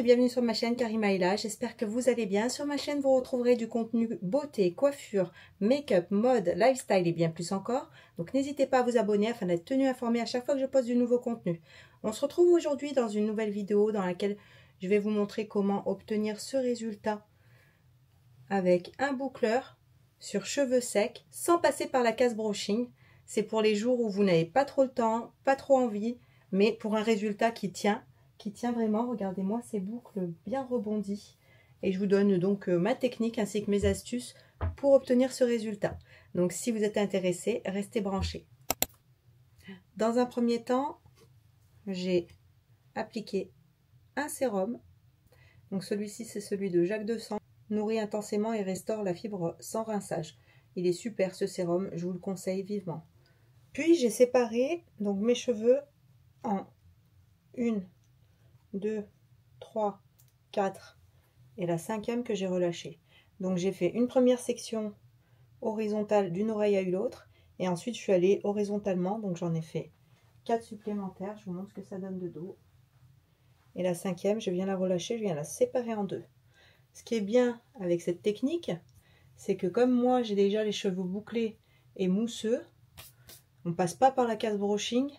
et bienvenue sur ma chaîne Karima Ella. J'espère que vous allez bien. Sur ma chaîne, vous retrouverez du contenu beauté, coiffure, make-up, mode, lifestyle et bien plus encore. Donc n'hésitez pas à vous abonner afin d'être tenu informé à chaque fois que je poste du nouveau contenu. On se retrouve aujourd'hui dans une nouvelle vidéo dans laquelle je vais vous montrer comment obtenir ce résultat avec un boucleur sur cheveux secs sans passer par la case brushing. C'est pour les jours où vous n'avez pas trop le temps, pas trop envie, mais pour un résultat qui tient vraiment. Regardez-moi ces boucles bien rebondies. Et je vous donne donc ma technique ainsi que mes astuces pour obtenir ce résultat. Donc si vous êtes intéressé, restez branchés. Dans un premier temps, j'ai appliqué un sérum. Donc celui-ci, c'est celui de Jacques 200. Nourrit intensément et restaure la fibre sans rinçage. Il est super ce sérum, je vous le conseille vivement. Puis j'ai séparé donc mes cheveux en 1, 2, 3, 4 et la 5e que j'ai relâchée. Donc j'ai fait une première section horizontale d'une oreille à l'autre et ensuite je suis allée horizontalement, donc j'en ai fait 4 supplémentaires. Je vous montre ce que ça donne de dos. Et la 5e, je viens la relâcher, je viens la séparer en deux. Ce qui est bien avec cette technique, c'est que comme moi j'ai déjà les cheveux bouclés et mousseux, on passe pas par la case brushing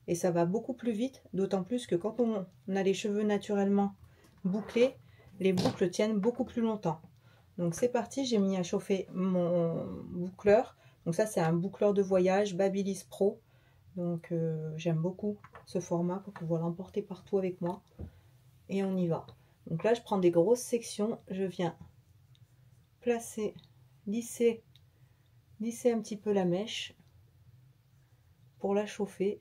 et ça va beaucoup plus vite, d'autant plus que quand on a les cheveux naturellement bouclés, les boucles tiennent beaucoup plus longtemps. Donc c'est parti, j'ai mis à chauffer mon boucleur. Donc ça c'est un boucleur de voyage Babyliss Pro. Donc j'aime beaucoup ce format pour pouvoir l'emporter partout avec moi. Et on y va. Donc là je prends des grosses sections, je viens placer, lisser un petit peu la mèche pour la chauffer.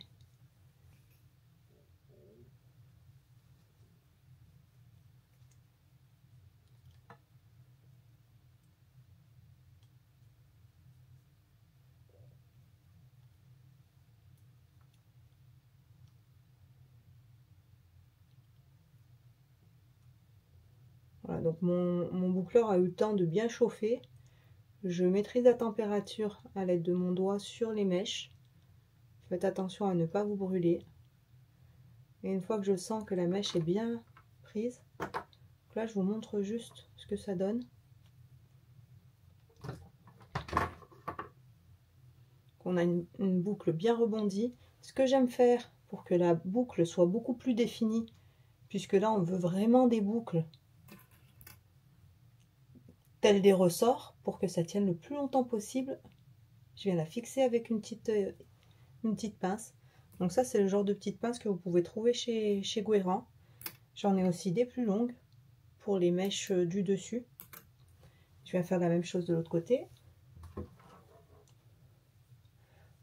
Voilà, donc mon boucleur a eu le temps de bien chauffer. Je maîtrise la température à l'aide de mon doigt sur les mèches. Faites attention à ne pas vous brûler. Et une fois que je sens que la mèche est bien prise, là je vous montre juste ce que ça donne. On a une boucle bien rebondie. Ce que j'aime faire pour que la boucle soit beaucoup plus définie, puisque là on veut vraiment des boucles telles des ressorts, pour que ça tienne le plus longtemps possible, je viens la fixer avec une petite pince. Donc ça c'est le genre de petite pince que vous pouvez trouver chez Guérand. J'en ai aussi des plus longues pour les mèches du dessus. Je viens faire la même chose de l'autre côté.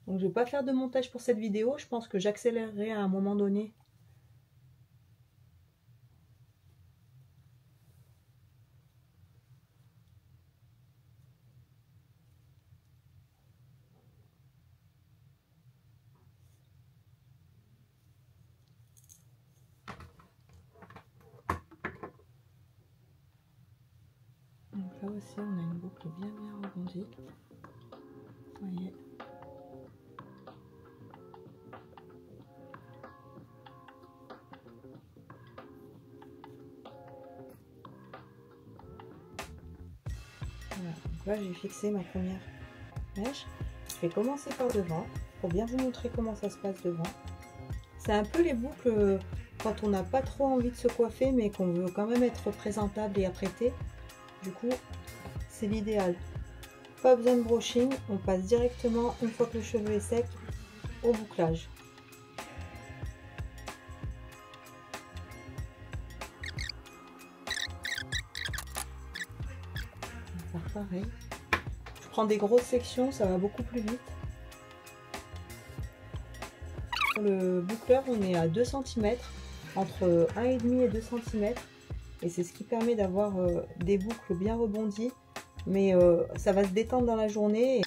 Donc je ne vais pas faire de montage pour cette vidéo, je pense que j'accélérerai à un moment donné. Donc là aussi on a une boucle bien rebondie. Vous voyez. Voilà, donc là j'ai fixé ma première mèche. Je vais commencer par devant pour bien vous montrer comment ça se passe devant. C'est un peu les boucles quand on n'a pas trop envie de se coiffer mais qu'on veut quand même être présentable et apprêté. Du coup c'est l'idéal. Pas besoin de brushing, on passe directement une fois que le cheveu est sec au bouclage. On va faire pareil. Je prends des grosses sections, ça va beaucoup plus vite. Pour le boucleur, on est à 2 cm, entre 1,5 et 2 cm. Et c'est ce qui permet d'avoir des boucles bien rebondies. Mais ça va se détendre dans la journée.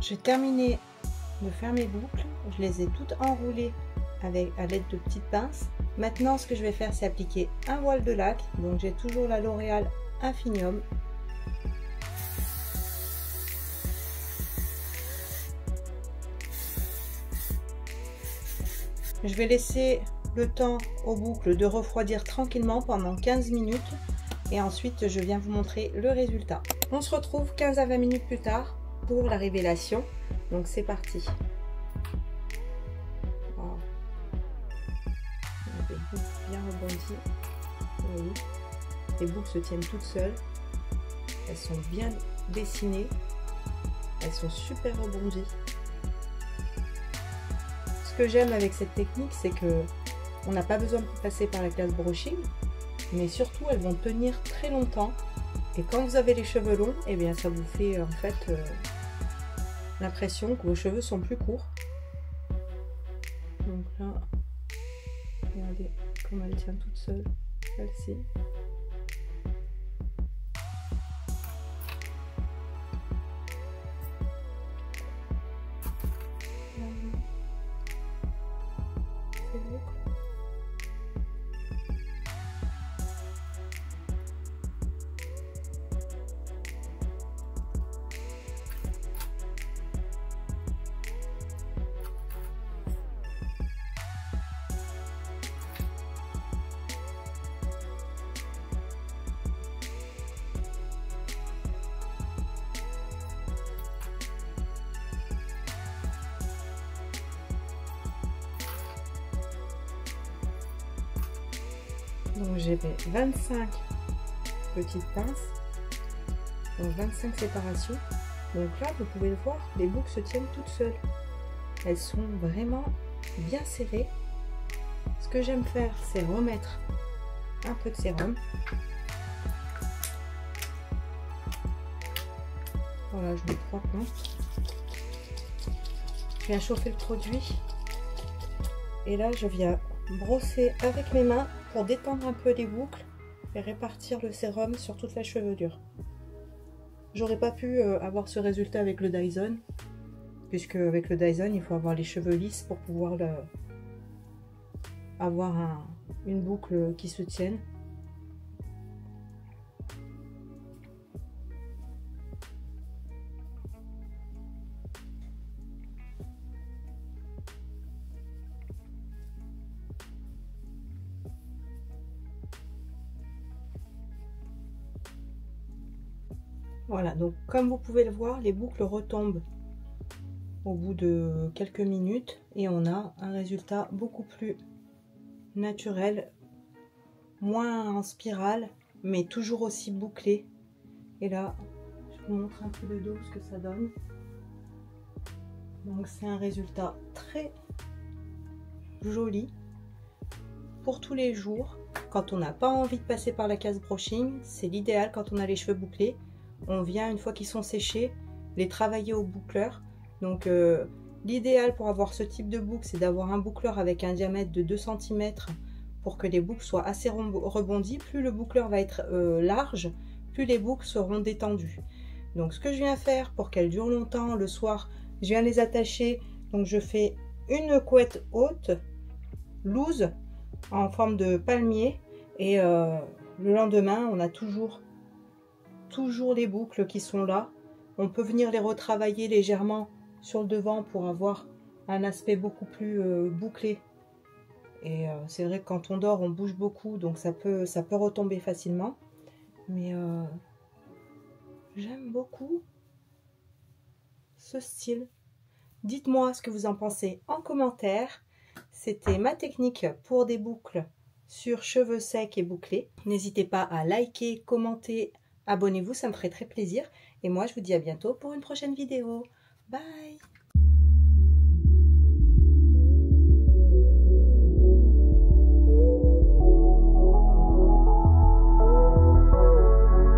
J'ai terminé de faire mes boucles, je les ai toutes enroulées à l'aide de petites pinces. Maintenant ce que je vais faire, c'est appliquer un voile de lac. Donc j'ai toujours la L'Oréal Infinium. Je vais laisser le temps aux boucles de refroidir tranquillement pendant 15 minutes et ensuite je viens vous montrer le résultat. On se retrouve 15 à 20 minutes plus tard pour la révélation. Donc c'est parti. Wow. Des boucles bien rebondies. Oui. Les boucles se tiennent toutes seules. Elles sont bien dessinées. Elles sont super rebondies. Ce que j'aime avec cette technique, c'est que on n'a pas besoin de passer par la case brushing, mais surtout elles vont tenir très longtemps. Et quand vous avez les cheveux longs, et bien ça vous fait en fait l'impression que vos cheveux sont plus courts. Donc là, regardez comme elle tient toute seule, celle-ci. Donc j'ai fait 25 petites pinces, donc 25 séparations. Donc là, vous pouvez le voir, les boucles se tiennent toutes seules. Elles sont vraiment bien serrées. Ce que j'aime faire, c'est remettre un peu de sérum. Voilà, je mets 3 plantes. Je viens chauffer le produit. Et là, je viens brosser avec mes mains pour détendre un peu les boucles et répartir le sérum sur toute la chevelure. J'aurais pas pu avoir ce résultat avec le Dyson, puisque avec le Dyson il faut avoir les cheveux lisses pour pouvoir avoir une boucle qui se tienne. Voilà, donc comme vous pouvez le voir, les boucles retombent au bout de quelques minutes et on a un résultat beaucoup plus naturel, moins en spirale, mais toujours aussi bouclé. Et là, je vous montre un peu de dos ce que ça donne. Donc c'est un résultat très joli pour tous les jours. Quand on n'a pas envie de passer par la case brushing, c'est l'idéal quand on a les cheveux bouclés. On vient, une fois qu'ils sont séchés, les travailler au boucleur. Donc l'idéal pour avoir ce type de boucle, c'est d'avoir un boucleur avec un diamètre de 2 cm pour que les boucles soient assez rebondies. Plus le boucleur va être large, plus les boucles seront détendues. Donc ce que je viens faire pour qu'elles durent longtemps, le soir, je viens les attacher. Donc je fais une couette haute, loose, en forme de palmier. Et le lendemain, on a toujours les boucles qui sont là. On peut venir les retravailler légèrement sur le devant pour avoir un aspect beaucoup plus bouclé. Et c'est vrai que quand on dort, on bouge beaucoup, donc ça peut retomber facilement. Mais j'aime beaucoup ce style. Dites-moi ce que vous en pensez en commentaire. C'était ma technique pour des boucles sur cheveux secs et bouclés. N'hésitez pas à liker, commenter, abonnez-vous, ça me ferait très plaisir. Et moi, je vous dis à bientôt pour une prochaine vidéo. Bye!